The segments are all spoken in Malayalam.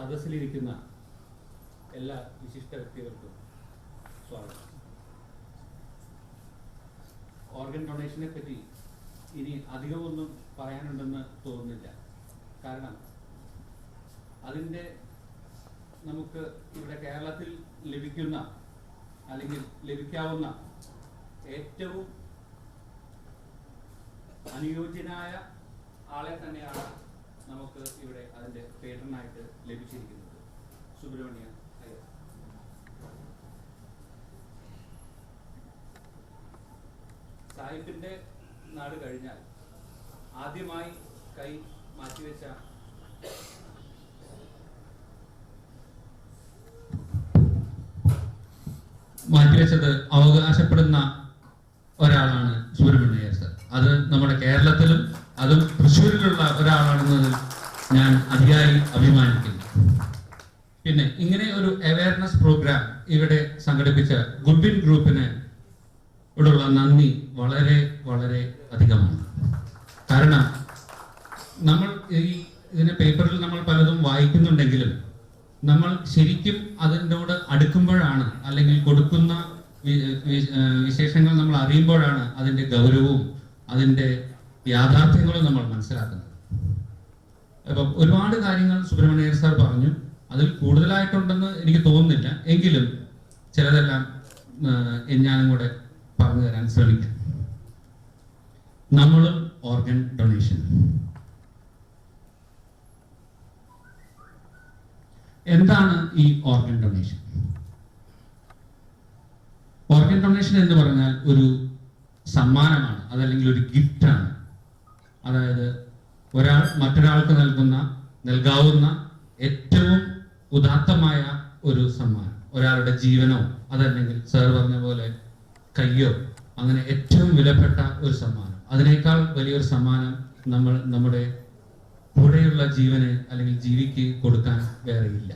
സദസ്സിലിരിക്കുന്ന എല്ലാ വിശിഷ്ട വ്യക്തികൾക്കും സ്വാഗതം. ഓർഗൻ ഡൊണേഷനെ പറ്റി ഇനി അധികമൊന്നും പറയാനുണ്ടെന്ന് തോന്നുന്നില്ല. കാരണം അതിൻ്റെ നമുക്ക് ഇവിടെ കേരളത്തിൽ ലഭിക്കുന്ന അല്ലെങ്കിൽ ലഭിക്കാവുന്ന ഏറ്റവും അനുയോജ്യനായ ആളെ തന്നെയാണ് നമുക്ക് ഇവിടെ അതിൻ്റെ പേട്ടനായിട്ട് ലഭിച്ചിരിക്കുന്നത്, സുബ്രഹ്മണ്യ അയ്യർ. സാഹിബിൻ്റെ നാട് കഴിഞ്ഞാൽ ആദ്യമായി കൈ മാറ്റിവെച്ചത് അവകാശപ്പെടുന്ന ഒരാളാണ് സുബ്രഹ്മണ്യ അയ്യർ സർ. അത് നമ്മുടെ കേരളത്തിലും അതും തൃശ്ശൂരിലുള്ള ഒരാളാണെന്നതിൽ ഞാൻ അതിയായി അഭിമാനിക്കുന്നു. പിന്നെ ഇങ്ങനെ ഒരു അവയർനെസ് പ്രോഗ്രാം ഇവിടെ സംഘടിപ്പിച്ച ഗുഡ്വിൻ ഗ്രൂപ്പിന് ഇവിടെയുള്ള നന്ദി വളരെ വളരെ അധികമാണ്. കാരണം നമ്മൾ ഇതിന്റെ പേപ്പറിൽ നമ്മൾ പലതും വായിക്കുന്നുണ്ടെങ്കിലും നമ്മൾ ശരിക്കും അതിനോട് അടുക്കുമ്പോഴാണ്, അല്ലെങ്കിൽ കൊടുക്കുന്ന വിശേഷങ്ങൾ നമ്മൾ അറിയുമ്പോഴാണ് അതിന്റെ ഗൗരവവും അതിന്റെ യാഥാർത്ഥ്യങ്ങളും നമ്മൾ മനസ്സിലാക്കുന്നത്. അപ്പം ഒരുപാട് കാര്യങ്ങൾ സുബ്രഹ്മണ്യ അയ്യർ സാർ പറഞ്ഞു. അതിൽ കൂടുതലായിട്ടുണ്ടെന്ന് എനിക്ക് തോന്നുന്നില്ല, എങ്കിലും ചിലതെല്ലാം ഞാനും കൂടെ പറഞ്ഞു തരാൻ ശ്രമിക്കാം. നമ്മളും ഓർഗൻ ഡൊണേഷൻ. എന്താണ് ഈ ഓർഗൻ ഡൊണേഷൻ? ഓർഗൻ ഡൊണേഷൻ എന്ന് പറഞ്ഞാൽ ഒരു സമ്മാനമാണ്, അതല്ലെങ്കിൽ ഒരു ഗിഫ്റ്റാണ്. അതായത് ഒരാൾ മറ്റൊരാൾക്ക് നൽകാവുന്ന ഏറ്റവും ഉദാത്തമായ ഒരു സമ്മാനം. ഒരാളുടെ ജീവനോ അതല്ലെങ്കിൽ സാർ പറഞ്ഞ പോലെ കയ്യോ, അങ്ങനെ ഏറ്റവും വിലപ്പെട്ട ഒരു സമ്മാനം. അതിനേക്കാൾ വലിയൊരു സമ്മാനം നമ്മൾ നമ്മുടെ കൂടെയുള്ള ജീവന് അല്ലെങ്കിൽ ജീവിക്ക് കൊടുക്കാൻ വേറെയില്ല.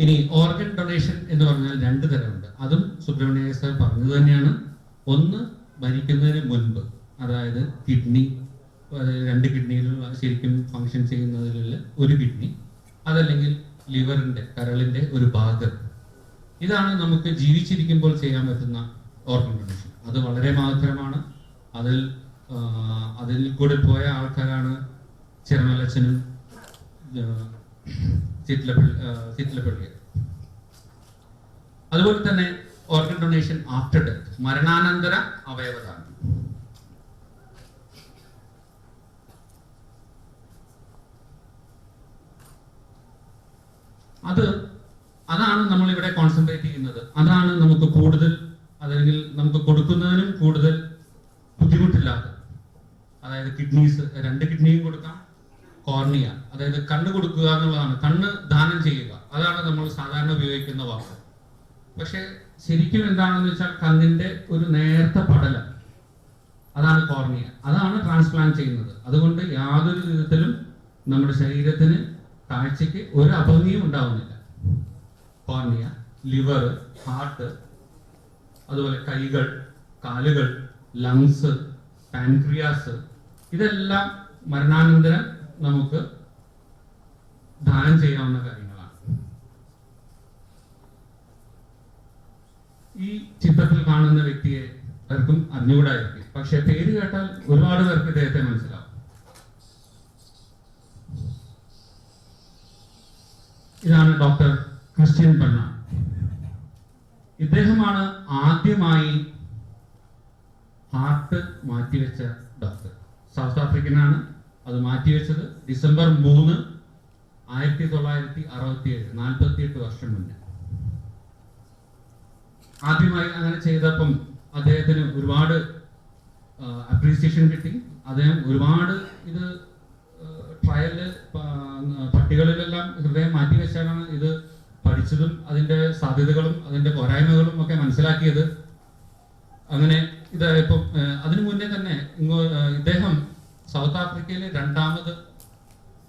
ഇനി ഓർഗൻ ഡൊണേഷൻ എന്ന് പറഞ്ഞാൽ രണ്ട് തരമുണ്ട്. അതും സുബ്രഹ്മണ്യ അയ്യർ സാർ പറഞ്ഞത് തന്നെയാണ്. ഒന്ന് മരിക്കുന്നതിന് മുൻപ്, അതായത് കിഡ്നി, രണ്ട് കിഡ്നിയിലുള്ള ശരിക്കും ഫങ്ഷൻ ചെയ്യുന്നതിലുള്ള ഒരു കിഡ്നി, അതല്ലെങ്കിൽ ലിവറിന്റെ കരളിന്റെ ഒരു ഭാഗം. ഇതാണ് നമുക്ക് ജീവിച്ചിരിക്കുമ്പോൾ ചെയ്യാൻ പറ്റുന്ന ഓർഗൻ ഡൊണേഷൻ. അത് വളരെ മഹത്തരമാണ്. അതിൽ കൂടെ പോയ ആൾക്കാരാണ് ചെറുമലച്ചനും ചിറ്റിലപ്പള്ളിയും. അതുപോലെ തന്നെ ഓർഗൻ ഡൊണേഷൻ ആഫ്റ്റർ ഡെത്ത്, മരണാനന്തര അവയവദാനം. അതാണ് നമ്മൾ ഇവിടെ കോൺസെൻട്രേറ്റ് ചെയ്യുന്നത്. അതാണ് നമുക്ക് കൂടുതൽ, അല്ലെങ്കിൽ നമുക്ക് കൊടുക്കുന്നതിനും കൂടുതൽ ബുദ്ധിമുട്ടില്ലാത്തത്. അതായത് കിഡ്നീസ്, രണ്ട് കിഡ്നിയും കൊടുക്കാം. കോർണിയ, അതായത് കണ്ണ് കൊടുക്കുക എന്നുള്ളതാണ്, കണ്ണ് ദാനം ചെയ്യുക, അതാണ് നമ്മൾ സാധാരണ ഉപയോഗിക്കുന്ന വാക്ക്. പക്ഷെ ശരിക്കും എന്താണെന്ന് വെച്ചാൽ കണ്ണിന്റെ ഒരു നേർത്ത പടലം, അതാണ് കോർണിയ. അതാണ് ട്രാൻസ്പ്ലാന്റ് ചെയ്യുന്നത്. അതുകൊണ്ട് യാതൊരു വിധത്തിലും നമ്മുടെ ശരീരത്തിന് കാഴ്ചയ്ക്ക് ഒരു അഭംഗിയും ഉണ്ടാവുന്നില്ല. കോർണിയ, ലിവർ, ഹാർട്ട്, അതുപോലെ കൈകൾ, കാലുകൾ, ലങ്സ്, പാൻക്രിയാസ്, ഇതെല്ലാം മരണാനന്തരം നമുക്ക് ദാനം ചെയ്യാവുന്ന കാര്യങ്ങളാണ്. ഈ ചിത്രത്തിൽ കാണുന്ന വ്യക്തിയെ പലർക്കും അറിഞ്ഞുകൂടായിരിക്കും, പക്ഷെ പേര് കേട്ടാൽ ഒരുപാട് പേർക്ക് ഇദ്ദേഹത്തെ മനസ്സിലാവും. ഇതാണ് ഡോക്ടർ ക്രിസ്ത്യൻ ബണ്ണ. ഇദ്ദേഹമാണ് ആദ്യമായി ഹാർട്ട് മാറ്റിവെച്ച ഡോക്ടർ. സൗത്ത് ആഫ്രിക്കനാണ് അത് മാറ്റിവെച്ചത്. ഡിസംബർ 3, 1967, 48 വർഷം മുന്നേ ആദ്യമായി അങ്ങനെ ചെയ്തപ്പം അദ്ദേഹത്തിന് ഒരുപാട് അപ്രീസിയേഷൻ കിട്ടി. അദ്ദേഹം ഒരുപാട് ഇത് ട്രയല് പട്ടികളിലെല്ലാം ഹൃദയം മാറ്റിവെച്ചാണ് ഇത് പഠിച്ചതും അതിന്റെ സാധ്യതകളും അതിന്റെ പോരായ്മകളും ഒക്കെ മനസ്സിലാക്കിയത്. അങ്ങനെ ഇത് ഇപ്പം അതിനു മുന്നേ തന്നെ ഇദ്ദേഹം സൗത്ത് ആഫ്രിക്കയിലെ രണ്ടാമത്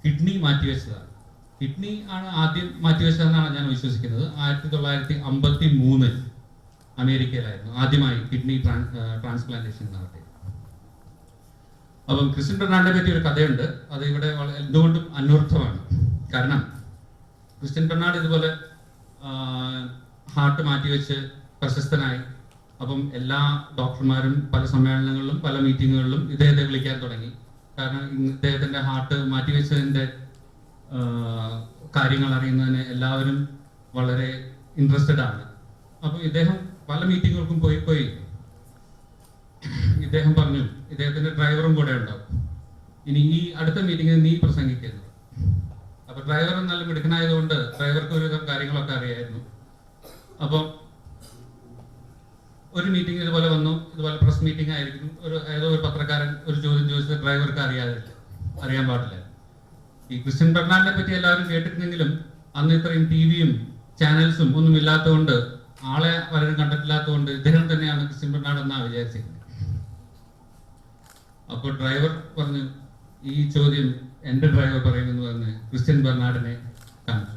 കിഡ്നി മാറ്റിവെച്ചതാണ്. കിഡ്നി ആണ് ആദ്യം മാറ്റിവെച്ചതെന്നാണ് ഞാൻ വിശ്വസിക്കുന്നത്. 1953 അമേരിക്കയിലായിരുന്നു ആദ്യമായി കിഡ്നി ട്രാൻസ്പ്ലാന്റേഷൻ നടത്തിയത്. അപ്പം ക്രിസ്ത്യൻ ബെർണാഡിനെ പറ്റി ഒരു കഥയുണ്ട്. അത് ഇവിടെ എന്തുകൊണ്ടും അന്വർത്ഥമാണ്. കാരണം ക്രിസ്ത്യൻ ബെർണാഡ് ഇതുപോലെ ഹാർട്ട് മാറ്റിവെച്ച് പ്രശസ്തനായി. അപ്പം എല്ലാ ഡോക്ടർമാരും പല സമ്മേളനങ്ങളിലും പല മീറ്റിങ്ങുകളിലും ഇദ്ദേഹത്തെ വിളിക്കാൻ തുടങ്ങി. കാരണം ഇദ്ദേഹത്തിന്റെ ഹാർട്ട് മാറ്റിവെച്ചതിന്റെ കാര്യങ്ങൾ അറിയുന്നതിന് എല്ലാവരും വളരെ ഇൻട്രസ്റ്റഡ് ആണ്. അപ്പം ഇദ്ദേഹം പല മീറ്റിങ്ങുകൾക്കും പോയി ഇദ്ദേഹം പറഞ്ഞു, ഇദ്ദേഹത്തിന്റെ ഡ്രൈവറും കൂടെ ഉണ്ടാവും, ഇനി ഈ അടുത്ത മീറ്റിങ്ങിൽ നീ പ്രസംഗിക്കുന്നത്. അപ്പൊ ഡ്രൈവർ നല്ല മിടുക്കനായതുകൊണ്ട് ഡ്രൈവർക്ക് ഒരുവിധം കാര്യങ്ങളൊക്കെ അറിയായിരുന്നു. അപ്പം ഒരു മീറ്റിംഗ് ഇതുപോലെ വന്നു, ഇതുപോലെ പ്രസ് മീറ്റിംഗ് ആയിരിക്കും. ഏതോ ഒരു പത്രക്കാരൻ ഒരു ചോദ്യം ചോദിച്ചത് ഡ്രൈവർക്ക് അറിയാൻ പാടില്ല. ഈ ക്രിസ്ത്യൻ ബെർണാഡിനെ പറ്റി എല്ലാവരും കേട്ടിരുന്നെങ്കിലും അന്ന് ഇത്രയും ടിവിയും ചാനൽസും ഒന്നും ഇല്ലാത്തതുകൊണ്ട്, ആളെ പലരും കണ്ടിട്ടില്ലാത്തതുകൊണ്ട് ഇദ്ദേഹം തന്നെയാണ് ക്രിസ്ത്യൻ ബെർണാഡ് എന്നാണ് വിചാരിച്ചിരുന്നത്. അപ്പോൾ ഡ്രൈവർ പറഞ്ഞു, ഈ ചോദ്യം എൻ്റെ ഡ്രൈവർ പറയുമെന്ന് പറഞ്ഞ് ക്രിസ്ത്യൻ ബെർണാഡിനെ കാണിച്ചു.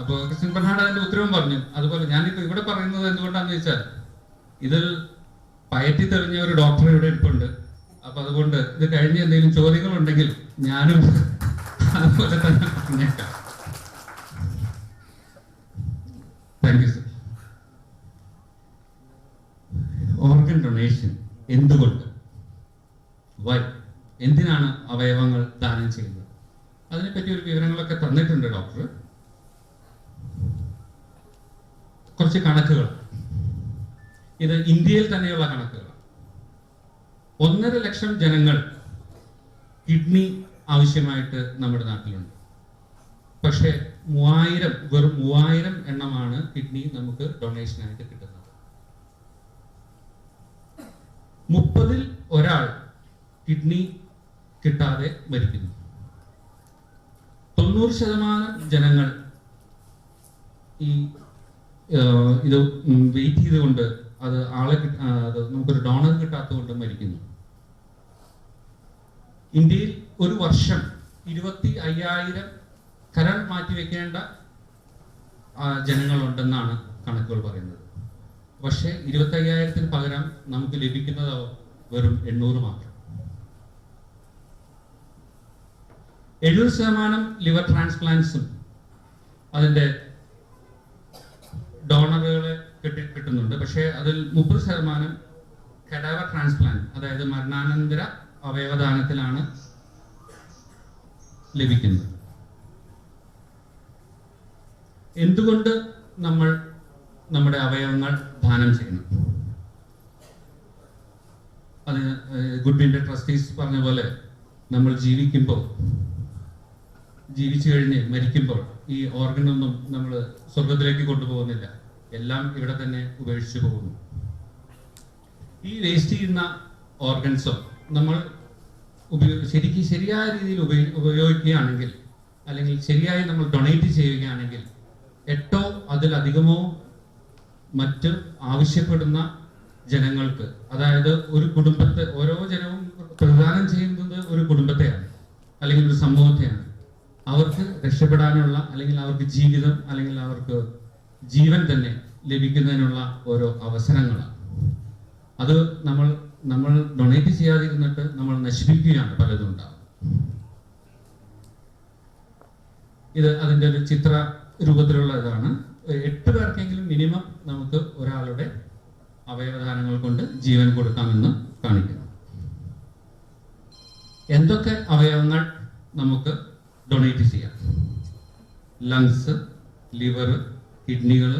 അപ്പോൾ ക്രിസ്ത്യൻ ബെർണാഡ് അതിന്റെ ഉത്തരവും പറഞ്ഞു. അതുപോലെ ഞാനിപ്പോൾ ഇവിടെ പറയുന്നത് എന്തുകൊണ്ടാണെന്ന് വെച്ചാൽ, ഇതിൽ പയറ്റി തെളിഞ്ഞ ഒരു ഡോക്ടർ ഇവിടെ ഇരിപ്പുണ്ട്. അപ്പൊ അതുകൊണ്ട് ഇത് കഴിഞ്ഞ് എന്തെങ്കിലും ചോദ്യങ്ങൾ ഉണ്ടെങ്കിൽ ഞാനും അതുപോലെ തന്നെ പറഞ്ഞേക്കാം. Thank you sir. Organ donation എന്തുകൊണ്ട്, എന്തിനാണ് അവയവങ്ങൾ ദാനം ചെയ്യുന്നത്, അതിനെപ്പറ്റി ഒരു വിവരങ്ങളൊക്കെ തന്നിട്ടുണ്ട് ഡോക്ടർ. കുറച്ച് കണക്കുകൾ, ഇത് ഇന്ത്യയിൽ തന്നെയുള്ള കണക്കുകൾ. 1.5 ലക്ഷം ജനങ്ങൾ കിഡ്നി ആവശ്യമായിട്ട് നമ്മുടെ നാട്ടിലുണ്ട്. പക്ഷെ വെറും 3000 എണ്ണമാണ് കിഡ്നി നമുക്ക് ഡൊണേഷനായിട്ട് കിട്ടുന്നത്. 30-ൽ ഒരാൾ കിഡ്നി കിട്ടാതെ മരിക്കുന്നു. 90% ജനങ്ങൾ ഈ ഇത് വെയിറ്റ് ചെയ്തുകൊണ്ട് അത് നമുക്കൊരു ഡോണർ കിട്ടാത്തത് കൊണ്ട് മരിക്കുന്നു. ഇന്ത്യയിൽ ഒരു വർഷം 25,000 കരൾ മാറ്റിവെക്കേണ്ട ജനങ്ങളുണ്ടെന്നാണ് കണക്കുകൾ പറയുന്നത്. പക്ഷേ 25,000-ന് പകരം നമുക്ക് ലഭിക്കുന്നത് വെറും 800 മാത്രം. 70% ലിവർ ട്രാൻസ്പ്ലാന്റ്സും അതിന്റെ ഡോണറുകളെ കിട്ടുന്നുണ്ട്. പക്ഷേ അതിൽ 30% കഡാവർ ട്രാൻസ്പ്ലാന്റ്, അതായത് മരണാനന്തര അവയവദാനത്തിലാണ് ലഭിക്കുന്നത്. എന്തുകൊണ്ട് നമ്മൾ നമ്മുടെ അവയവങ്ങൾ ദാനം ചെയ്യണം? അത് ഗുഡ്വിന്റെ ട്രസ്റ്റീസ് പറഞ്ഞ പോലെ, നമ്മൾ ജീവിച്ചു കഴിഞ്ഞ് മരിക്കുമ്പോൾ ഈ ഓർഗനൊന്നും നമ്മൾ സ്വർഗത്തിലേക്ക് കൊണ്ടുപോകുന്നില്ല, എല്ലാം ഇവിടെ തന്നെ ഉപേക്ഷിച്ചു പോകുന്നു. ഈ വേസ്റ്റ് ചെയ്യുന്ന ഓർഗൻസോ നമ്മൾ ശരിയായ രീതിയിൽ ഉപയോഗിക്കുകയാണെങ്കിൽ, അല്ലെങ്കിൽ ശരിയായി നമ്മൾ ഡൊണേറ്റ് ചെയ്യുകയാണെങ്കിൽ, 8 അതിലധികമോ മറ്റ് ആവശ്യപ്പെടുന്ന ജനങ്ങൾക്ക്, അതായത് ഒരു കുടുംബത്തെ, ഓരോ ജനവും പ്രദാനം ചെയ്യുന്നത് ഒരു കുടുംബത്തെയാണ് അല്ലെങ്കിൽ ഒരു സമൂഹത്തെയാണ്. അവർക്ക് രക്ഷപ്പെടാനുള്ള, അല്ലെങ്കിൽ അവർക്ക് ജീവിതം, അല്ലെങ്കിൽ അവർക്ക് ജീവൻ തന്നെ ലഭിക്കുന്നതിനുള്ള ഓരോ അവസരങ്ങളാണ്. അത് നമ്മൾ ഡൊണേറ്റ് ചെയ്യാതിരുന്നിട്ട് നമ്മൾ നശിപ്പിക്കുകയാണ് പലതും ഉണ്ടാവും. ഇത് അതിൻ്റെ ഒരു ചിത്ര രൂപത്തിലുള്ള ഇതാണ്. 8 പേർക്കെങ്കിലും മിനിമം നമുക്ക് ഒരാളുടെ അവയവദാനങ്ങൾ കൊണ്ട് ജീവൻ കൊടുക്കാമെന്ന് കാണിക്കുന്നു. എന്തൊക്കെ അവയവങ്ങൾ നമുക്ക് ഡൊണേറ്റ് ചെയ്യാം? ലങ്സ്, ലിവർ, കിഡ്നികൾ,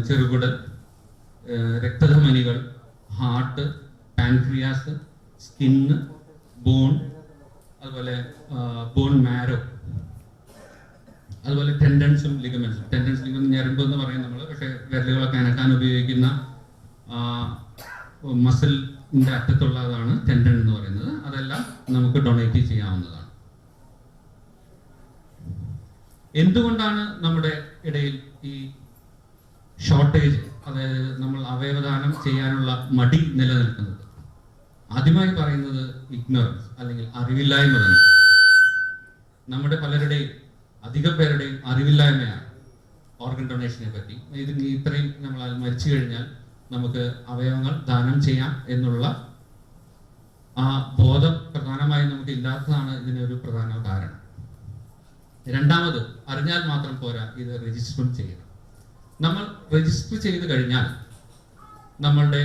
ചെറുകുടൽ, രക്തധമനികൾ, ഹാർട്ട്, പാൻക്രിയാസ്, സ്കിന്ന്, ബോൺ, അതുപോലെ ബോൺ മാരോ, അതുപോലെ ടെൻഡൻസും ലിഗമെന്റ്സും. ടെൻഡൻസ് ലിഗമെന്റ് ഞരമ്പ് എന്ന് പറയും നമ്മൾ, പക്ഷേ വിരലുകളൊക്കെ അനക്കാൻ ഉപയോഗിക്കുന്ന മസിലിന്റെ അറ്റത്തുള്ളതാണ് ടെൻഡൻ എന്ന് പറയുന്നത്. അതെല്ലാം നമുക്ക് ഡൊണേറ്റ് ചെയ്യാവുന്നതാണ്. എന്തുകൊണ്ടാണ് നമ്മുടെ ഇടയിൽ ഈ ഷോർട്ടേജ്, അതായത് നമ്മൾ അവയവദാനം ചെയ്യാനുള്ള മടി നിലനിൽക്കുന്നത്? ആദ്യമായി പറയുന്നത് ഇഗ്നോറൻസ്, അല്ലെങ്കിൽ അറിവില്ലായ്മ തന്നെ. നമ്മുടെ പലരുടെയും, അധികം പേരുടെയും അറിവില്ലായ്മയാണ് ഓർഗൻ ഡൊണേഷനെ പറ്റി. ഇത്രയും നമ്മൾ മരിച്ചു കഴിഞ്ഞാൽ നമുക്ക് അവയവങ്ങൾ ദാനം ചെയ്യാം എന്നുള്ള ആ ബോധം പ്രധാനമായും നമുക്ക് ഇല്ലാത്തതാണ് ഇതിനൊരു പ്രധാന കാരണം. രണ്ടാമത്, അറിഞ്ഞാൽ മാത്രം പോരാ, ഇത് രജിസ്റ്ററും ചെയ്യണം. നമ്മൾ രജിസ്റ്റർ ചെയ്ത് കഴിഞ്ഞാൽ നമ്മളുടെ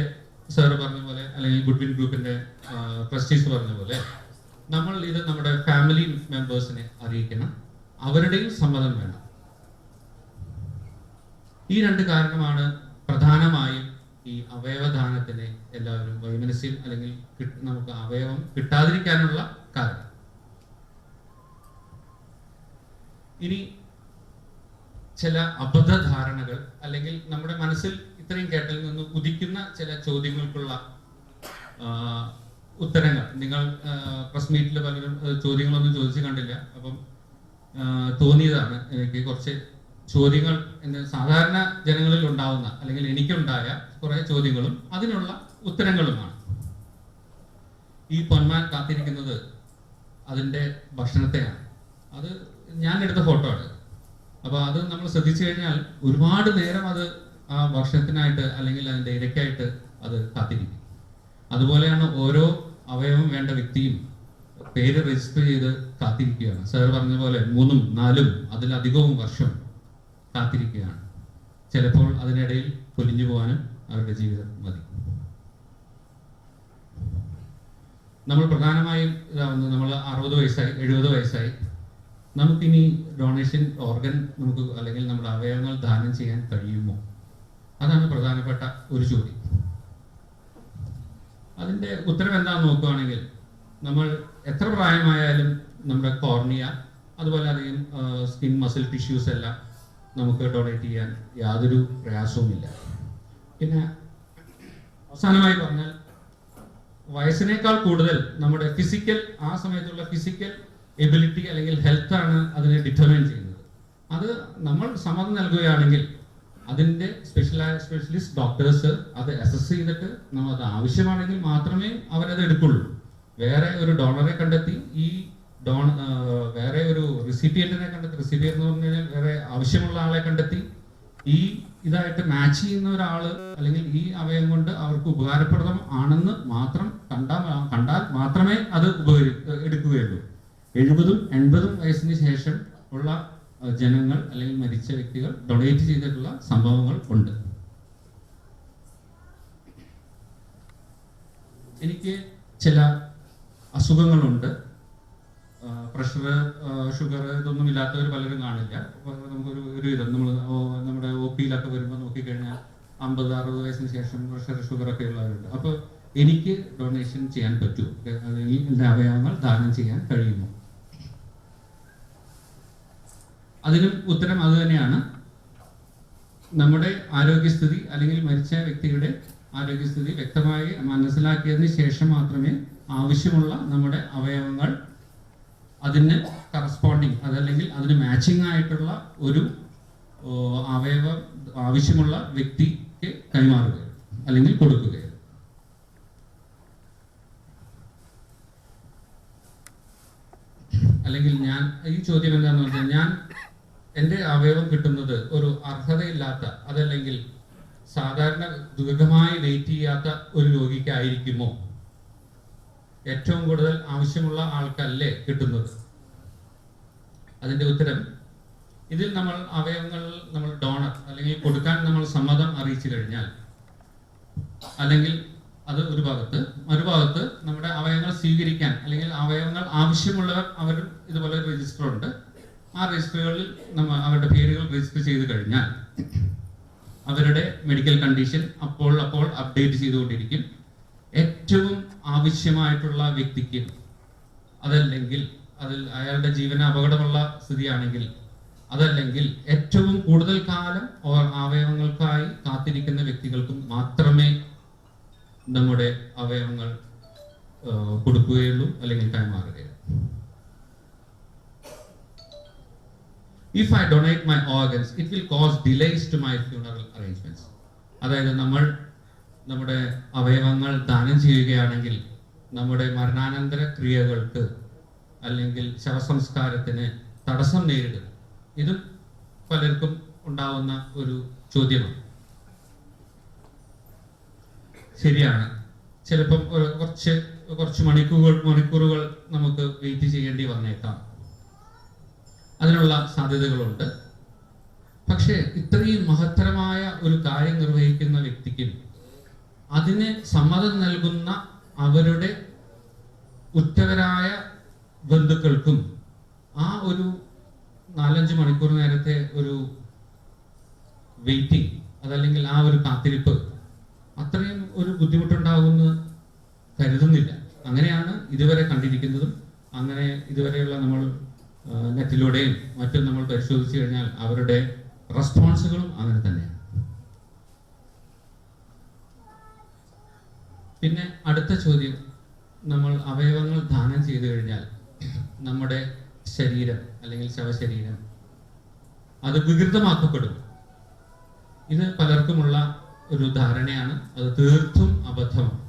സാറ് പറഞ്ഞ പോലെ, അല്ലെങ്കിൽ ഗുഡ്വിൻ ഗ്രൂപ്പിന്റെ ട്രസ്റ്റീസ് പറഞ്ഞ പോലെ, നമ്മൾ ഇത് നമ്മുടെ ഫാമിലി മെമ്പേഴ്സിനെ അറിയിക്കണം, അവരുടെയും സമ്മതം വേണം. ഈ രണ്ട് കാരണമാണ് പ്രധാനമായും ഈ അവയവദാനത്തിന് എല്ലാവരും വൈമനസ്യം അല്ലെങ്കിൽ നമുക്ക് അവയവം കിട്ടാതിരിക്കാനുള്ള കാരണം. ഇനി ചില അബദ്ധധാരണകൾ അല്ലെങ്കിൽ നമ്മുടെ മനസ്സിൽ ഇത്രയും കേട്ടതിൽ നിന്ന് ഉദിക്കുന്ന ചില ചോദ്യങ്ങൾക്കുള്ള ഉത്തരങ്ങൾ. നിങ്ങൾ പ്രസ് മീറ്റിൽ പലരും ചോദ്യങ്ങളൊന്നും ചോദിച്ചു കണ്ടില്ല, അപ്പം തോന്നിയതാണ് എനിക്ക് കുറച്ച് ചോദ്യങ്ങൾ സാധാരണ ജനങ്ങളിൽ ഉണ്ടാവുന്ന അല്ലെങ്കിൽ എനിക്കുണ്ടായ കുറെ ചോദ്യങ്ങളും അതിനുള്ള ഉത്തരങ്ങളുമാണ്. ഈ പൊന്മാൻ കാത്തിരിക്കുന്നത് അതിൻ്റെ ഭക്ഷണത്തെയാണ്. അത് ഞാൻ എടുത്ത ഫോട്ടോ ആണ്. അപ്പൊ അത് നമ്മൾ ശ്രദ്ധിച്ചു കഴിഞ്ഞാൽ ഒരുപാട് നേരം അത് ആ ഭക്ഷണത്തിനായിട്ട് അല്ലെങ്കിൽ അതിൻ്റെ ഇരയ്ക്കായിട്ട് അത് കാത്തിരിക്കും. അതുപോലെയാണ് ഓരോ അവയവം വേണ്ട വ്യക്തിയും പേര് രജിസ്റ്റർ ചെയ്ത് കാത്തിരിക്കുകയാണ്. സാർ പറഞ്ഞ പോലെ 3, 4 അതിലധികവും വർഷം കാത്തിരിക്കുകയാണ്. ചിലപ്പോൾ അതിനിടയിൽ പൊലിഞ്ഞു പോകാനും അവരുടെ ജീവിതം മതി. നമ്മൾ പ്രധാനമായും ഇതാവുന്നത് നമ്മൾ 60 വയസ്സായി 70 വയസ്സായി നമുക്കിനി ഡൊണേഷൻ ഓർഗൻ നമുക്ക് അല്ലെങ്കിൽ നമ്മുടെ അവയവങ്ങൾ ദാനം ചെയ്യാൻ കഴിയുമോ? അതാണ് പ്രധാനപ്പെട്ട ഒരു ചോദ്യം. അതിൻ്റെ ഉത്തരം എന്താണെന്ന് നോക്കുകയാണെങ്കിൽ, നമ്മൾ എത്ര പ്രായമായാലും നമ്മുടെ കോർണിയ അതുപോലെ അധികം സ്കിൻ മസിൽ ടിഷ്യൂസ് എല്ലാം നമുക്ക് ഡൊണേറ്റ് ചെയ്യാൻ യാതൊരു പ്രയാസവുമില്ല. പിന്നെ അവസാനമായി പറഞ്ഞാൽ, വയസ്സിനേക്കാൾ കൂടുതൽ നമ്മുടെ ഫിസിക്കൽ ആ സമയത്തുള്ള ഫിസിക്കൽ എബിലിറ്റി അല്ലെങ്കിൽ ഹെൽത്ത് ആണ് അതിനെ ഡിറ്റർമൈൻ ചെയ്യുന്നത്. അത് നമ്മൾ സമ്മതം നൽകുകയാണെങ്കിൽ അതിൻ്റെ സ്പെഷ്യലിസ്റ്റ് ഡോക്ടേഴ്സ് അത് അസസ് ചെയ്തിട്ട് നമ്മൾ അത് ആവശ്യമാണെങ്കിൽ മാത്രമേ അവരത് എടുക്കുള്ളൂ. വേറെ ഒരു ഡോണറെ കണ്ടെത്തി ഈ വേറെ ഒരു റെസിപ്പിയന്റിനെ കണ്ടെത്തി, റെസിപ്പിയന്റ് എന്ന് പറഞ്ഞു കഴിഞ്ഞാൽ വേറെ ആവശ്യമുള്ള ആളെ കണ്ടെത്തി ഈ ഇതായിട്ട് മാച്ച് ചെയ്യുന്ന ഒരാള് അല്ലെങ്കിൽ ഈ അവയവം കൊണ്ട് അവർക്ക് ഉപകാരപ്രദം ആണെന്ന് മാത്രം കണ്ടാൽ മാത്രമേ അത് എടുക്കുകയുള്ളൂ. 70, 80 വയസ്സിന് ശേഷം ഉള്ള ജനങ്ങൾ അല്ലെങ്കിൽ മരിച്ച വ്യക്തികൾ ഡൊണേറ്റ് ചെയ്തിട്ടുള്ള സംഭവങ്ങൾ ഉണ്ട്. എനിക്ക് ചില അസുഖങ്ങളുണ്ട്. പ്രഷർ, ഷുഗർ ഇതൊന്നും ഇല്ലാത്തവർ പലരും കാണില്ല. നമുക്കൊരു വിധം നമ്മുടെ ഒ പിയിലൊക്കെ വരുമ്പോൾ നോക്കിക്കഴിഞ്ഞാൽ 50, 60 വയസ്സിന് ശേഷം പ്രഷർ, ഷുഗർ ഒക്കെ ഉള്ളവരുണ്ട്. അപ്പോൾ എനിക്ക് ഡൊണേഷൻ ചെയ്യാൻ പറ്റുമോ? അല്ലെങ്കിൽ എൻ്റെ അവയവങ്ങൾ ദാനം ചെയ്യാൻ കഴിയുമോ? അതിനും ഉത്തരം അത് തന്നെയാണ്. നമ്മുടെ ആരോഗ്യസ്ഥിതി അല്ലെങ്കിൽ മരിച്ച വ്യക്തിയുടെ ആരോഗ്യസ്ഥിതി വ്യക്തമായി മനസ്സിലാക്കിയതിന് ശേഷം മാത്രമേ ആവശ്യമുള്ള നമ്മുടെ അവയവങ്ങൾ അതിന് കറസ്പോണ്ടിങ് അതല്ലെങ്കിൽ അതിന് മാച്ചിങ് ആയിട്ടുള്ള ഒരു അവയവം ആവശ്യമുള്ള വ്യക്തിക്ക് കൈമാറുകയുള്ളൂ അല്ലെങ്കിൽ കൊടുക്കുകയുള്ളൂ. അല്ലെങ്കിൽ ഞാൻ ഈ ചോദ്യം എന്താണെന്ന് വെച്ചാൽ, ഞാൻ എൻ്റെ അവയവം കിട്ടുന്നത് ഒരു അർഹതയില്ലാത്ത അതല്ലെങ്കിൽ സാധാരണ ദീർഘമായി വെയിറ്റ് ചെയ്യാത്ത ഒരു രോഗിക്കായിരിക്കുമോ? ഏറ്റവും കൂടുതൽ ആവശ്യമുള്ള ആൾക്കല്ലേ കിട്ടുന്നത്? അതിൻ്റെ ഉത്തരം, ഇതിൽ നമ്മൾ അവയവങ്ങൾ നമ്മൾ ഡോണർ അല്ലെങ്കിൽ കൊടുക്കാൻ നമ്മൾ സമ്മതം അറിയിച്ചു കഴിഞ്ഞാൽ, അല്ലെങ്കിൽ അത് ഒരു ഭാഗത്ത്, മറുഭാഗത്ത് നമ്മുടെ അവയവങ്ങൾ സ്വീകരിക്കാൻ അല്ലെങ്കിൽ അവയവങ്ങൾ ആവശ്യമുള്ളവർ അവർ ഇതുപോലെ രജിസ്റ്റർ ഉണ്ട്. ആ രജിസ്റ്ററുകളിൽ അവരുടെ പേരുകൾ രജിസ്റ്റർ ചെയ്ത് കഴിഞ്ഞാൽ അവരുടെ മെഡിക്കൽ കണ്ടീഷൻ അപ്പോൾ അപ്ഡേറ്റ് ചെയ്തുകൊണ്ടിരിക്കും. ഏറ്റവും ആവശ്യമായിട്ടുള്ള വ്യക്തിക്ക് അതല്ലെങ്കിൽ അയാളുടെ ജീവന് അപകടമുള്ള സ്ഥിതിയാണെങ്കിൽ അതല്ലെങ്കിൽ ഏറ്റവും കൂടുതൽ കാലം അവയവങ്ങൾക്കായി കാത്തിരിക്കുന്ന വ്യക്തികൾക്കും മാത്രമേ നമ്മുടെ അവയവങ്ങൾ കൊടുക്കുകയുള്ളൂ അല്ലെങ്കിൽ കൈമാറുകയുള്ളൂ. If I donate my organs, it will cause delays to my funeral arrangements. അതായത് നമ്മൾ നമ്മുടെ അവയവങ്ങൾ ദാനം ചെയ്യുകയാണെങ്കിൽ നമ്മുടെ മരണാനന്തര ക്രിയകൾക്ക് അല്ലെങ്കിൽ ശവസംസ്കാരത്തിന് തടസ്സം നേരിടും. ഇതും പലർക്കും ഉണ്ടാവുന്ന ഒരു ചോദ്യമാണ്. ശരിയാണ്, ചിലപ്പം കുറച്ച് മണിക്കൂറുകൾ നമുക്ക് വെയിറ്റ് ചെയ്യേണ്ടി വന്നേക്കാം. അതിനുള്ള സാധ്യതകളുണ്ട്. പക്ഷേ ഇത്രയും മഹത്തരമായ ഒരു കാര്യം നിർവഹിക്കുന്ന വ്യക്തിക്കും അതിന് സമ്മതം നൽകുന്ന അവരുടെ ഉറ്റവരായ ബന്ധുക്കൾക്കും ആ ഒരു 4-5 മണിക്കൂർ നേരത്തെ ഒരു വെയിറ്റിംഗ്, അതല്ലെങ്കിൽ ആ ഒരു കാത്തിരിപ്പ് അത്രയും ഒരു ബുദ്ധിമുട്ടുണ്ടാകുമെന്ന് കരുതുന്നില്ല. അങ്ങനെയാണ് ഇതുവരെ കണ്ടിരിക്കുന്നതും. അങ്ങനെ ഇതുവരെയുള്ള നമ്മൾ നെറ്റിലൂടെയും മറ്റും നമ്മൾ പരിശോധിച്ചു കഴിഞ്ഞാൽ അവരുടെ റെസ്പോൺസുകളും അങ്ങനെ തന്നെയാണ്. പിന്നെ അടുത്ത ചോദ്യം, നമ്മൾ അവയവങ്ങൾ ദാനം ചെയ്തു കഴിഞ്ഞാൽ നമ്മുടെ ശരീരം അല്ലെങ്കിൽ ശവശരീരം അത് വികൃതമാക്കപ്പെടും. ഇത് പലർക്കുമുള്ള ഒരു ധാരണയാണ്. അത് തീർത്തും അബദ്ധമാണ്.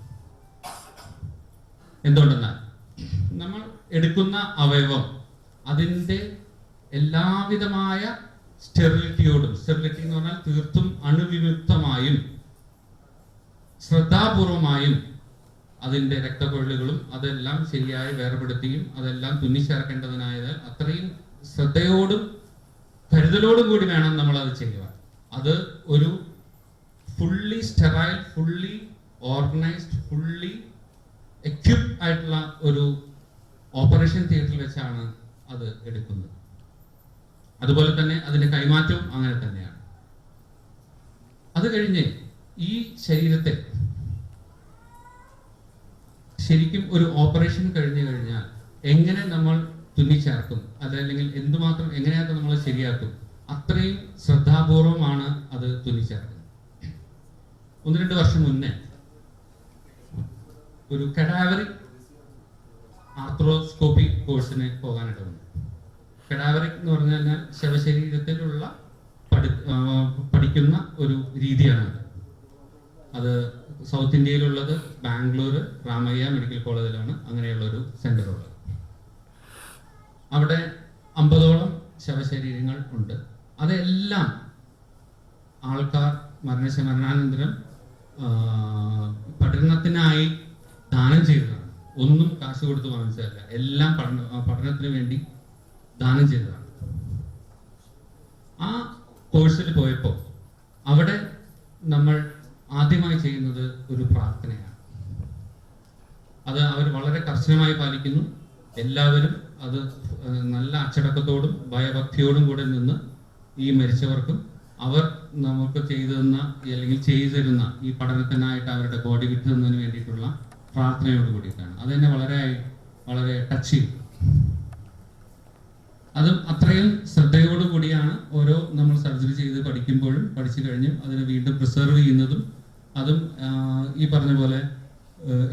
എന്തുകൊണ്ടെന്നാൽ നമ്മൾ എടുക്കുന്ന അവയവം അതിൻ്റെ എല്ലാവിധമായ സ്റ്റെറിലിറ്റിയോടും, സ്റ്റെറിലിറ്റി എന്ന് പറഞ്ഞാൽ തീർത്തും അണുവിമുക്തമായും ശ്രദ്ധാപൂർവമായും അതിൻ്റെ രക്തക്കൊഴലുകളും അതെല്ലാം ശരിയായി വേർപെടുത്തിയും അതെല്ലാം തുന്നിച്ചേർക്കേണ്ടതിനായതാൽ അത്രയും ശ്രദ്ധയോടും കരുതലോടും കൂടി വേണം നമ്മൾ അത് ചെയ്യുവാൻ. അത് ഒരു fully sterile, fully organised, fully equipped ആയിട്ടുള്ള ഒരു ഓപ്പറേഷൻ തിയേറ്ററിൽ വെച്ചാണ് അത് എടുക്കുന്നത്. അതുപോലെ തന്നെ അതിന്റെ കൈമാറ്റവും അങ്ങനെ തന്നെയാണ്. അത് കഴിഞ്ഞ് ഈ ശരീരത്തെ ശരിക്കും ഒരു ഓപ്പറേഷൻ കഴിഞ്ഞു കഴിഞ്ഞാൽ എങ്ങനെ നമ്മൾ തുന്നിച്ചേർക്കും, അതല്ലെങ്കിൽ എന്തുമാത്രം എങ്ങനെയൊക്കെ നമ്മൾ ശരിയാക്കും, അത്രയും ശ്രദ്ധാപൂർവമാണ് അത് തുന്നിച്ചേർക്കുന്നത്. 1-2 വർഷം മുന്നേ ഒരു കഡാവറിക് ആർത്രോസ്കോപ്പി കോഴ്സിന് പോകാനായിട്ട് വന്നു. കഡാവറിക് എന്ന് പറഞ്ഞു കഴിഞ്ഞാൽ ശവശരീരത്തിലുള്ള പഠിക്കുന്ന ഒരു രീതിയാണ്. അത് സൗത്ത് ഇന്ത്യയിലുള്ളത് ബാംഗ്ലൂർ രാമയ്യ മെഡിക്കൽ കോളേജിലാണ് അങ്ങനെയുള്ള ഒരു സെന്റർ ഉള്ളത്. അവിടെ 50ഓളം ശവശരീരങ്ങൾ ഉണ്ട്. അതെല്ലാം ആൾക്കാർ മരണാനന്തരം പഠനത്തിനായി ദാനം ചെയ്തതാണ്. ഒന്നും കാശ് കൊടുത്ത് വാങ്ങിച്ചതല്ല, എല്ലാം പഠനത്തിന് വേണ്ടി ദാനം ചെയ്തതാണ്. ആ കോഴ്സിൽ പോയപ്പോൾ അവിടെ നമ്മൾ ആദ്യമായി ചെയ്യുന്നത് ഒരു പ്രാർത്ഥനയാണ്. അത് അവർ വളരെ കർശനമായി പാലിക്കുന്നു. എല്ലാവരും അത് നല്ല അച്ചടക്കത്തോടും ഭയഭക്തിയോടും കൂടെ നിന്ന് ഈ മരിച്ചവർക്കും അവർ നമുക്ക് ചെയ്തിരുന്ന ഈ പഠനത്തിനായിട്ട് അവരുടെ ബോഡി വിട്ടുന്നതിന് വേണ്ടിയിട്ടുള്ള പ്രാർത്ഥനയോട് കൂടിയിട്ടാണ്. അതെന്നെ വളരെ ടച്ച് ചെയ്തു. അതും അത്രയും ശ്രദ്ധയോടുകൂടിയാണ് ഓരോ നമ്മൾ സർജറി ചെയ്ത് പഠിച്ചു കഴിഞ്ഞും അതിനെ വീണ്ടും പ്രിസർവ് ചെയ്യുന്നതും. അതും ഈ പറഞ്ഞ പോലെ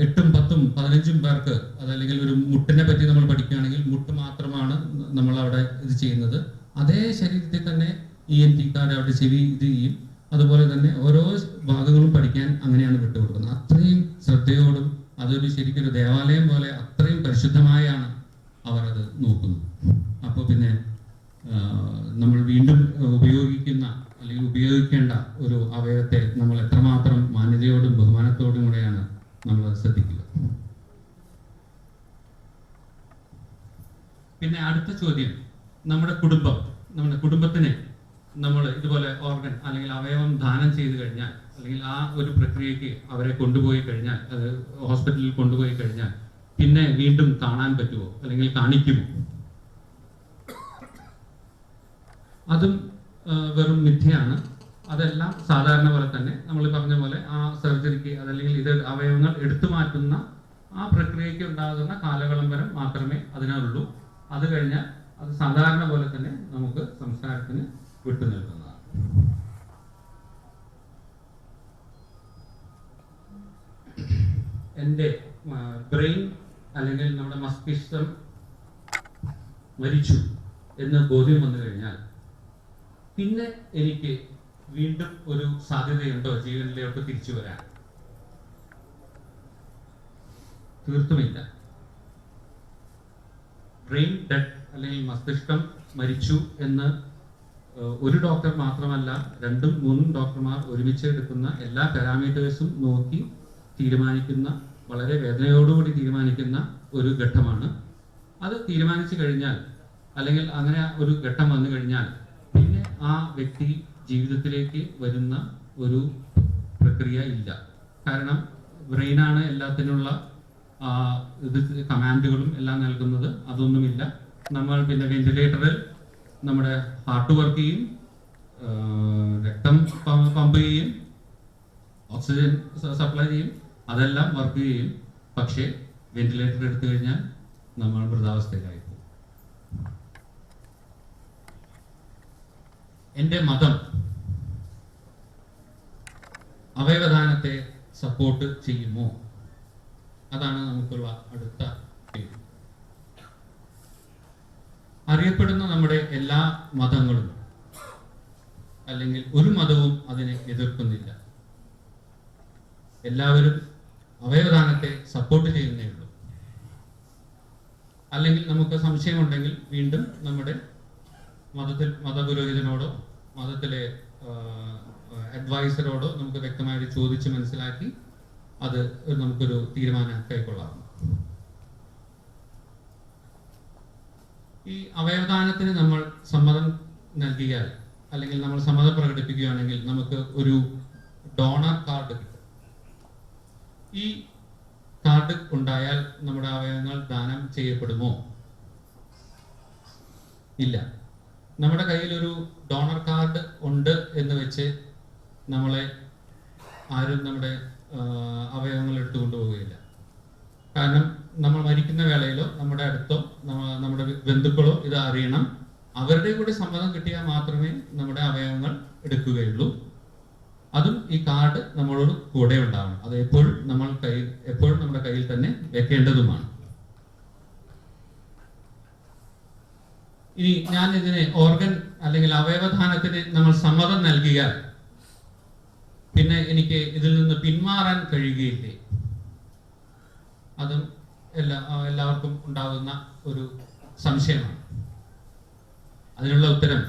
8, 10, 15 പേർക്ക് അതല്ലെങ്കിൽ ഒരു മുട്ടിനെ പറ്റി നമ്മൾ പഠിക്കുകയാണെങ്കിൽ മുട്ട് മാത്രമാണ് നമ്മൾ അവിടെ ഇത് ചെയ്യുന്നത്. അതേ ശരീരത്തിൽ തന്നെ ENT-ക്കാർ അവിടെ ചെവി ഇത് ചെയ്യും. അതുപോലെ തന്നെ ഓരോ ഭാഗങ്ങളും പഠിക്കാൻ അങ്ങനെയാണ് വിട്ടുകൊടുക്കുന്നത്. അത്രയും ശ്രദ്ധയോടും അതൊരു ശരിക്കൊരു ദേവാലയം പോലെ അത്രയും പരിശുദ്ധമായാണ് അവർ അത് നോക്കുന്നത്. അപ്പോൾ പിന്നെ നമ്മൾ വീണ്ടും ഉപയോഗിക്കേണ്ട ഒരു അവയവത്തെ നമ്മൾ എത്രമാത്രം മാന്യതയോടും ബഹുമാനത്തോടും കൂടെയാണ് നമ്മൾ ശ്രദ്ധിക്കുക. പിന്നെ അടുത്ത ചോദ്യം, നമ്മുടെ കുടുംബത്തിന് നമ്മൾ ഇതുപോലെ ഓർഗൻ അല്ലെങ്കിൽ അവയവം ദാനം ചെയ്തു കഴിഞ്ഞാൽ അല്ലെങ്കിൽ ആ ഒരു പ്രക്രിയക്ക് അവരെ കൊണ്ടുപോയി കഴിഞ്ഞാൽ, ഹോസ്പിറ്റലിൽ കൊണ്ടുപോയി കഴിഞ്ഞാൽ പിന്നെ വീണ്ടും കാണാൻ പറ്റുമോ അല്ലെങ്കിൽ കാണിക്കുമോ? അതും വെറും മിഥ്യയാണ്. അതെല്ലാം സാധാരണ പോലെ തന്നെ നമ്മൾ പറഞ്ഞ പോലെ ആ സർജറിക്ക് അതല്ലെങ്കിൽ ഇത് അവയവങ്ങൾ എടുത്തു മാറ്റുന്ന ആ പ്രക്രിയയ്ക്ക് ഉണ്ടാകുന്ന കാലവിളംബരം മാത്രമേ അതിനുള്ളൂ. അത് കഴിഞ്ഞാൽ അത് സാധാരണ പോലെ തന്നെ നമുക്ക് സംസ്കാരത്തിന് വിട്ടുനിൽക്കുന്നതാണ്. എൻ്റെ ബ്രെയിൻ അല്ലെങ്കിൽ നമ്മുടെ മസ്തിഷ്കം മരിച്ചു എന്ന് ബോധ്യം വന്നു കഴിഞ്ഞാൽ പിന്നെ എനിക്ക് വീണ്ടും ഒരു സാധ്യതയുണ്ടോ ജീവനിലേക്ക് തിരിച്ചു വരാൻ? തീർത്തുമില്ല. ബ്രെയിൻ ഡെഡ് അല്ലെങ്കിൽ മസ്തിഷ്കം മരിച്ചു എന്ന് ഒരു ഡോക്ടർ മാത്രമല്ല 2-3 ഡോക്ടർമാർ ഒരുമിച്ച് എടുക്കുന്ന എല്ലാ പാരാമീറ്റേഴ്സും നോക്കി തീരുമാനിക്കുന്ന വളരെ വേദനയോടുകൂടി തീരുമാനിക്കുന്ന ഒരു ഘട്ടമാണ്. അത് തീരുമാനിച്ചു കഴിഞ്ഞാൽ, അല്ലെങ്കിൽ അങ്ങനെ ഒരു ഘട്ടം വന്നു കഴിഞ്ഞാൽ, പിന്നെ ആ വ്യക്തി ജീവിതത്തിലേക്ക് വരുന്ന ഒരു പ്രക്രിയ ഇല്ല. കാരണം ബ്രെയിനാണ് എല്ലാത്തിനുള്ള ഇത് കമാൻഡുകളും എല്ലാം നൽകുന്നത്. അതൊന്നുമില്ല. നമ്മൾ പിന്നെ വെന്റിലേറ്ററിൽ നമ്മുടെ ഹാർട്ട് വർക്ക് ചെയ്യും, രക്തം പമ്പ് ചെയ്യും, ഓക്സിജൻ സപ്ലൈ ചെയ്യും, അതെല്ലാം വർക്ക് ചെയ്യും. പക്ഷേ വെന്റിലേറ്റർ എടുത്തു കഴിഞ്ഞാൽ നമ്മൾ മൃതാവസ്ഥയിലായി പോകും. എൻ്റെ മതം അവയവദാനത്തെ സപ്പോർട്ട് ചെയ്യുമോ? അതാണ് നമുക്കുള്ള അടുത്ത ചോദ്യം. അറിയപ്പെടുന്ന നമ്മുടെ എല്ലാ മതങ്ങളും അല്ലെങ്കിൽ ഒരു മതവും അതിനെ എതിർക്കുന്നില്ല. എല്ലാവരും അവയവദാനത്തെ സപ്പോർട്ട് ചെയ്യുന്നേ ഉള്ളൂ. അല്ലെങ്കിൽ നമുക്ക് സംശയമുണ്ടെങ്കിൽ വീണ്ടും നമ്മുടെ മതപുരോഹിതനോടോ മതത്തിലെ അഡ്വൈസറോടോ നമുക്ക് വ്യക്തമായിട്ട് ചോദിച്ച് മനസ്സിലാക്കി അത് നമുക്കൊരു തീരുമാനം കൈക്കൊള്ളാം. ഈ അവയവദാനത്തിന് നമ്മൾ സമ്മതം നൽകിയാൽ അല്ലെങ്കിൽ നമ്മൾ സമ്മതം പ്രകടിപ്പിക്കുകയാണെങ്കിൽ നമുക്ക് ഒരു ഡോണർ കാർഡ് കിട്ടും. ഈ കാർഡ് ഉണ്ടായാൽ നമ്മുടെ അവയവങ്ങൾ ദാനം ചെയ്യപ്പെടുമോ? ഇല്ല. നമ്മുടെ കയ്യിൽ ഒരു ഡോണർ കാർഡ് ഉണ്ട് എന്ന് വെച്ച് നമ്മളെ ആരും നമ്മുടെ അവയവങ്ങൾ എടുത്തുകൊണ്ട് പോവുകയില്ല. കാരണം നമ്മൾ മരിക്കുന്ന വേളയിലോ നമ്മുടെ അടുത്തോ നമ്മുടെ ബന്ധുക്കളോ ഇത് അറിയണം. അവരുടെ കൂടെ സമ്മതം കിട്ടിയാൽ മാത്രമേ നമ്മുടെ അവയവങ്ങൾ എടുക്കുകയുള്ളൂ. അതും ഈ കാർഡ് നമ്മളോട് കൂടെ ഉണ്ടാവണം. അത് എപ്പോഴും നമ്മുടെ കയ്യിൽ തന്നെ വെക്കേണ്ടതുമാണ്. ഇനി ഞാൻ ഇതിന് ഓർഗൻ അല്ലെങ്കിൽ അവയവദാനത്തിന് നമ്മൾ സമ്മതം നൽകിയാൽ പിന്നെ എനിക്ക് ഇതിൽ നിന്ന് പിന്മാറാൻ കഴിയുകയില്ലേ? അതും എല്ലാവർക്കും ഉണ്ടാകുന്ന ഒരു സംശയമാണ്. അതിനുള്ള ഉത്തരം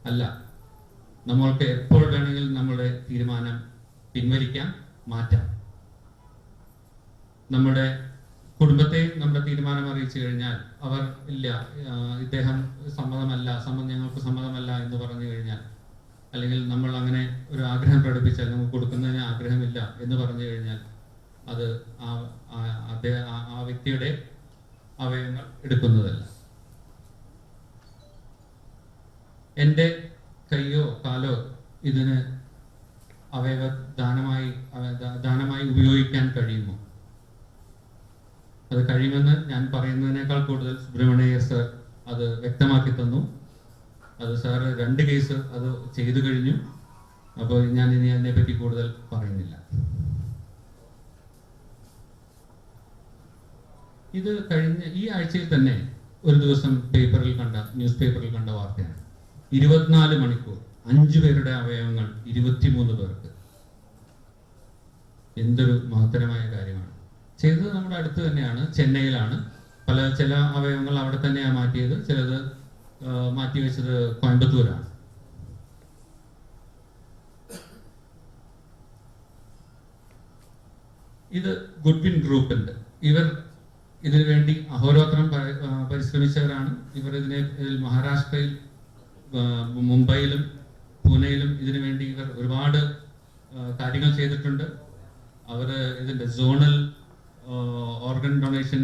അല്ല. നമ്മൾക്ക് എപ്പോൾ വേണമെങ്കിലും നമ്മുടെ തീരുമാനം പിൻവലിക്കാം, മാറ്റാം. നമ്മുടെ കുടുംബത്തെ നമ്മുടെ തീരുമാനം അറിയിച്ചു കഴിഞ്ഞാൽ അവർ ഇല്ല, ഇദ്ദേഹം ഞങ്ങൾക്ക് സമ്മതമല്ല എന്ന് പറഞ്ഞു കഴിഞ്ഞാൽ, അല്ലെങ്കിൽ നമ്മൾ അങ്ങനെ ഒരു ആഗ്രഹം പ്രകടിപ്പിച്ചാൽ നമുക്ക് കൊടുക്കുന്നതിന് ആഗ്രഹമില്ല എന്ന് പറഞ്ഞു കഴിഞ്ഞാൽ അത് ആ വ്യക്തിയുടെ അവയവങ്ങൾ എടുക്കുന്നതല്ല. എൻ്റെ കൈയോ കാലോ ഇതിന് അവയവ ദാനമായി ഉപയോഗിക്കാൻ കഴിയുമോ? അത് കഴിയുമെന്ന് ഞാൻ പറയുന്നതിനേക്കാൾ കൂടുതൽ സുബ്രഹ്മണ്യയ്യർ സർ അത് വ്യക്തമാക്കി തന്നു. അത് സാറ് 2 കേസ് അത് ചെയ്തു കഴിഞ്ഞു. അപ്പോൾ ഞാൻ ഇനി അതിനെപ്പറ്റി കൂടുതൽ പറയുന്നില്ല. ഇത് കഴിഞ്ഞ ഈ ആഴ്ചയിൽ തന്നെ ഒരു ദിവസം ന്യൂസ് പേപ്പറിൽ കണ്ട വാർത്തയാണ്. 24 മണിക്കൂർ 5 പേരുടെ അവയവങ്ങൾ 23 പേർക്ക്. എന്തൊരു മഹത്തരമായ കാര്യമാണ്. ചെയ്തത് നമ്മുടെ അടുത്ത് തന്നെയാണ്, ചെന്നൈയിലാണ്. ചില അവയവങ്ങൾ അവിടെ തന്നെയാണ് മാറ്റിയത്, ചിലത് മാറ്റിവെച്ചത് കോയമ്പത്തൂരാണ്. ഇത് ഗുഡ്വിൻ ഗ്രൂപ്പുണ്ട്. ഇവർ ഇതിനു വേണ്ടി അഹോരാത്രം പരിശ്രമിച്ചവരാണ്. ഇവർ മഹാരാഷ്ട്രയിൽ, മുംബൈയിലും പൂനെയിലും ഇതിനു വേണ്ടി ഇവർ ഒരുപാട് കാര്യങ്ങൾ ചെയ്തിട്ടുണ്ട്. അവർ ഇതിന്റെ സോണൽ ഓർഗൻ ഡൊണേഷൻ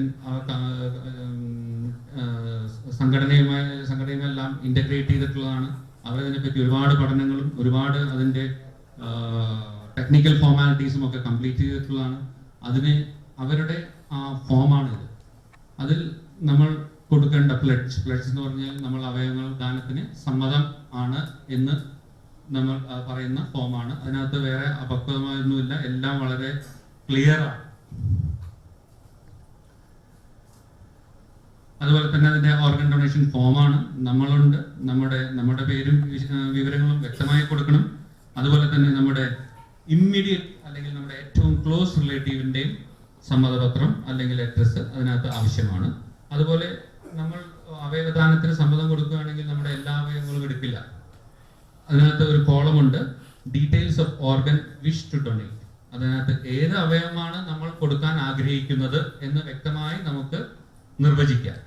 സംഘടനയുമെല്ലാം ഇന്റഗ്രേറ്റ് ചെയ്തിട്ടുള്ളതാണ്. അവരതിനെ പറ്റി ഒരുപാട് പഠനങ്ങളും ഒരുപാട് അതിന്റെ ടെക്നിക്കൽ ഫോർമാലിറ്റീസും ഒക്കെ കംപ്ലീറ്റ് ചെയ്തിട്ടുള്ളതാണ്. അവരുടെ ആ ഫോമാണിത്. അതിൽ നമ്മൾ കൊടുക്കേണ്ട പ്ലെഡ്ജ് എന്ന് പറഞ്ഞാൽ നമ്മൾ അവയവങ്ങൾ ദാനത്തിന് സമ്മതം ആണ് എന്ന് നമ്മൾ പറയുന്ന ഫോമാണ്. അതിനകത്ത് വേറെ അപക്വമായൊന്നുമില്ല, എല്ലാം വളരെ ക്ലിയർ ആണ്. അതുപോലെ തന്നെ അതിന്റെ ഓർഗൻ ഡൊണേഷൻ ഫോമാണ് നമ്മളുണ്ട്. നമ്മുടെ പേരും വിവരങ്ങളും വ്യക്തമായി കൊടുക്കണം. അതുപോലെ തന്നെ നമ്മുടെ ഇമ്മീഡിയറ്റ് അല്ലെങ്കിൽ നമ്മുടെ ഏറ്റവും ക്ലോസ് റിലേറ്റീവിന്റെയും സമ്മതപത്രം അല്ലെങ്കിൽ അഡ്രസ് അതിനകത്ത് ആവശ്യമാണ്. അതുപോലെ നമ്മൾ അവയവദാനത്തിന് സമ്മതം കൊടുക്കുകയാണെങ്കിൽ നമ്മുടെ എല്ലാ അവയവങ്ങളും എടുക്കില്ല. അതിനകത്ത് ഒരു കോളമുണ്ട്, details of organ wish to donate. അതിനകത്ത് ഏത് അവയവമാണ് നമ്മൾ കൊടുക്കാൻ ആഗ്രഹിക്കുന്നത് എന്ന് വ്യക്തമായി നമുക്ക് നിർവചിക്കാം.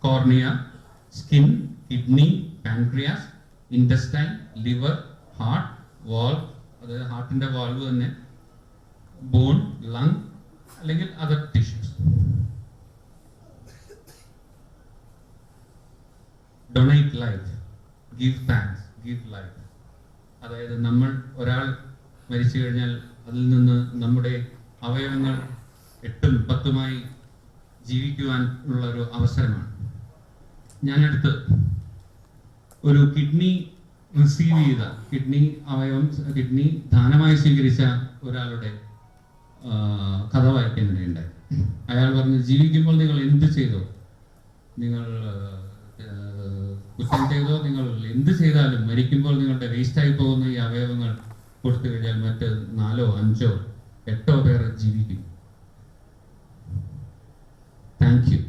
Cornea, skin, kidney, pancreas, intestine, liver, heart, valve, അതായത് ഹാർട്ടിന്റെ വാൾവ് തന്നെ, ബോൺ, ലങ് അല്ലെങ്കിൽ other tissues. Donate life, give thanks, give life. അതായത് നമ്മൾ ഒരാൾ മരിച്ചു കഴിഞ്ഞാൽ അതിൽ നിന്ന് നമ്മുടെ അവയവങ്ങൾ 8ഉം 10ഉമായി ജീവിക്കുവാൻ ഉള്ള ഒരു അവസരമാണ്. ഞാനടുത്ത് ഒരു കിഡ്നി റിസീവ് ചെയ്ത കിഡ്നി ദാനമായി സ്വീകരിച്ച ഒരാളുടെ കഥ വായിക്കാനിടയുണ്ടായി. അയാൾ പറഞ്ഞു, ജീവിക്കുമ്പോൾ നിങ്ങൾ എന്ത് ചെയ്തോ, നിങ്ങൾ കുറ്റം ചെയ്തോ, നിങ്ങൾ എന്ത് ചെയ്താലും മരിക്കുമ്പോൾ നിങ്ങളുടെ വേസ്റ്റായി പോകുന്ന ഈ അവയവങ്ങൾ കൊടുത്തു കഴിഞ്ഞാൽ മറ്റ് 4, 5, 8 പേർ ജീവിക്കും. Thank you.